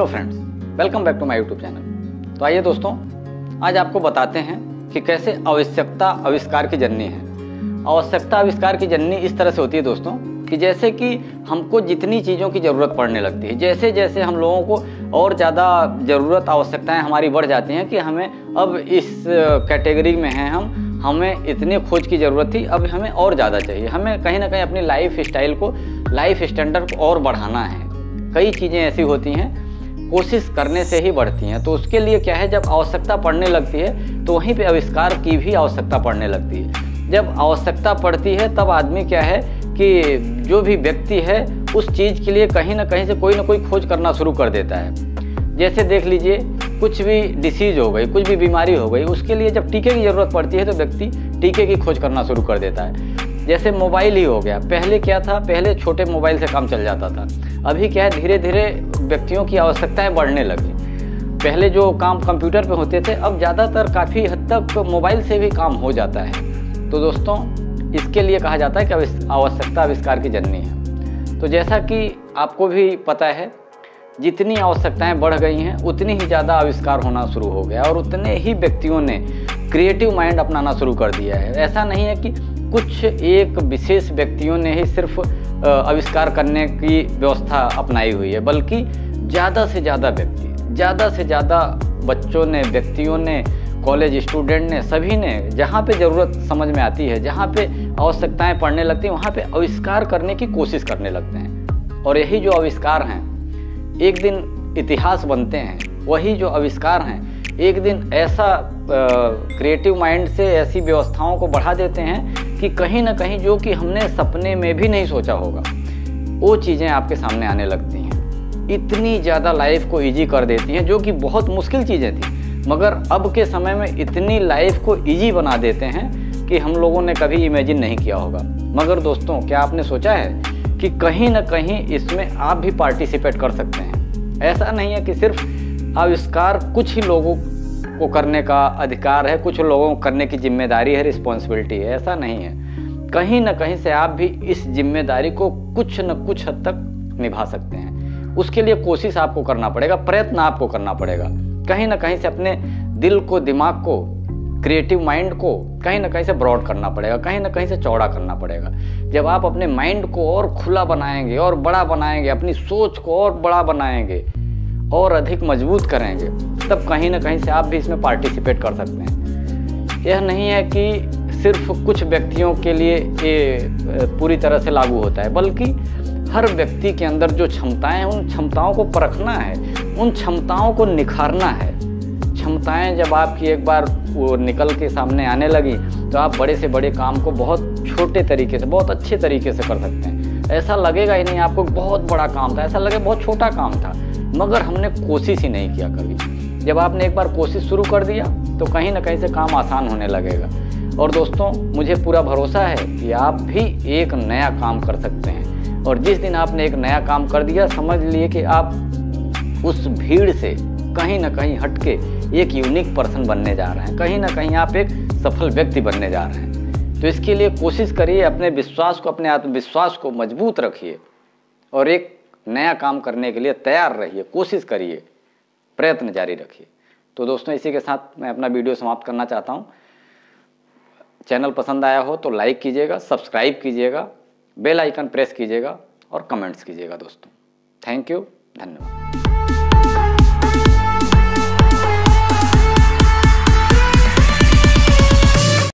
Hello friends, welcome back to my YouTube channel. तो आइए दोस्तों, आज आपको बताते हैं कि कैसे आवश्यकता आविष्कार की जर्नी है। आवश्यकता आविष्कार की जर्नी इस तरह से होती है दोस्तों कि जैसे कि हमको जितनी चीज़ों की ज़रूरत पड़ने लगती है, जैसे जैसे हम लोगों को और ज़्यादा ज़रूरत आवश्यकताएं हमारी बढ़ जाती हैं कि हमें अब इस कैटेगरी में हैं हमें इतनी खोज की ज़रूरत थी, अब हमें और ज़्यादा चाहिए। हमें कहीं ना कहीं अपनी लाइफ स्टाइल को, लाइफ स्टैंडर्ड को और बढ़ाना है। कई चीज़ें ऐसी होती हैं कोशिश करने से ही बढ़ती हैं। तो उसके लिए क्या है, जब आवश्यकता पड़ने लगती है तो वहीं पे आविष्कार की भी आवश्यकता पड़ने लगती है। जब आवश्यकता पड़ती है तब आदमी क्या है कि जो भी व्यक्ति है उस चीज़ के लिए कहीं ना कहीं से कोई ना कोई खोज करना शुरू कर देता है। जैसे देख लीजिए, कुछ भी डिसीज़ हो गई, कुछ भी बीमारी हो गई, उसके लिए जब टीके की ज़रूरत पड़ती है तो व्यक्ति टीके की खोज करना शुरू कर देता है। जैसे मोबाइल ही हो गया, पहले क्या था, पहले छोटे मोबाइल से काम चल जाता था। अभी क्या है, धीरे धीरे व्यक्तियों की आवश्यकताएं बढ़ने लगी। पहले जो काम कंप्यूटर पे होते थे, अब ज़्यादातर काफ़ी हद तक मोबाइल से भी काम हो जाता है। तो दोस्तों, इसके लिए कहा जाता है कि आवश्यकता आविष्कार की जर्नी है। तो जैसा कि आपको भी पता है, जितनी आवश्यकताएं बढ़ गई हैं उतनी ही ज़्यादा आविष्कार होना शुरू हो गया और उतने ही व्यक्तियों ने क्रिएटिव माइंड अपनाना शुरू कर दिया है। ऐसा नहीं है कि कुछ एक विशेष व्यक्तियों ने ही सिर्फ आविष्कार करने की व्यवस्था अपनाई हुई है, बल्कि ज़्यादा से ज़्यादा व्यक्ति, ज़्यादा से ज़्यादा बच्चों ने, व्यक्तियों ने, कॉलेज स्टूडेंट ने, सभी ने जहाँ पे ज़रूरत समझ में आती है, जहाँ पे आवश्यकताएं पड़ने लगती हैं, वहाँ पे आविष्कार करने की कोशिश करने लगते हैं। और यही जो आविष्कार हैं एक दिन इतिहास बनते हैं। वही जो आविष्कार हैं एक दिन ऐसा क्रिएटिव माइंड से ऐसी व्यवस्थाओं को बढ़ा देते हैं कि कहीं ना कहीं जो कि हमने सपने में भी नहीं सोचा होगा, वो चीज़ें आपके सामने आने लगती हैं। इतनी ज़्यादा लाइफ को इजी कर देती हैं, जो कि बहुत मुश्किल चीज़ें थी, मगर अब के समय में इतनी लाइफ को इजी बना देते हैं कि हम लोगों ने कभी इमेजिन नहीं किया होगा। मगर दोस्तों, क्या आपने सोचा है कि कहीं ना कहीं इसमें आप भी पार्टिसिपेट कर सकते हैं? ऐसा नहीं है कि सिर्फ आविष्कार कुछ ही लोगों को करने का अधिकार है, कुछ लोगों को करने की जिम्मेदारी है, रिस्पॉन्सिबिलिटी है। ऐसा नहीं है। कहीं ना कहीं से आप भी इस जिम्मेदारी को कुछ न कुछ हद तक निभा सकते हैं। उसके लिए कोशिश आपको करना पड़ेगा, प्रयत्न आपको करना पड़ेगा। कहीं ना कहीं से अपने दिल को, दिमाग को, क्रिएटिव माइंड को कहीं ना कहीं से ब्रॉड करना पड़ेगा, कहीं ना कहीं से चौड़ा करना पड़ेगा। जब आप अपने माइंड को और खुला बनाएंगे और बड़ा बनाएंगे, अपनी सोच को और बड़ा बनाएंगे और अधिक मजबूत करेंगे, तब कहीं ना कहीं से आप भी इसमें पार्टिसिपेट कर सकते हैं। यह नहीं है कि सिर्फ कुछ व्यक्तियों के लिए ये पूरी तरह से लागू होता है, बल्कि हर व्यक्ति के अंदर जो क्षमताएं हैं उन क्षमताओं को परखना है, उन क्षमताओं को निखारना है। क्षमताएं जब आपकी एक बार वो निकल के सामने आने लगी तो आप बड़े से बड़े काम को बहुत छोटे तरीके से, बहुत अच्छे तरीके से कर सकते हैं। ऐसा लगेगा ही नहीं आपको बहुत बड़ा काम था, ऐसा लगे बहुत छोटा काम था, मगर हमने कोशिश ही नहीं किया कभी। जब आपने एक बार कोशिश शुरू कर दिया तो कहीं ना कहीं से काम आसान होने लगेगा। और दोस्तों, मुझे पूरा भरोसा है कि आप भी एक नया काम कर सकते हैं। और जिस दिन आपने एक नया काम कर दिया, समझ लिए कि आप उस भीड़ से कहीं ना कहीं हटके एक यूनिक पर्सन बनने जा रहे हैं, कहीं ना कहीं आप एक सफल व्यक्ति बनने जा रहे हैं। तो इसके लिए कोशिश करिए, अपने विश्वास को, अपने आत्मविश्वास को मजबूत रखिए और एक नया काम करने के लिए तैयार रहिए, कोशिश करिए, प्रयत्न जारी रखिए। तो दोस्तों, इसी के साथ मैं अपना वीडियो समाप्त करना चाहता हूँ। चैनल पसंद आया हो तो लाइक कीजिएगा, सब्सक्राइब कीजिएगा, बेल आइकन प्रेस कीजिएगा और कमेंट्स कीजिएगा दोस्तों। थैंक यू, धन्यवाद।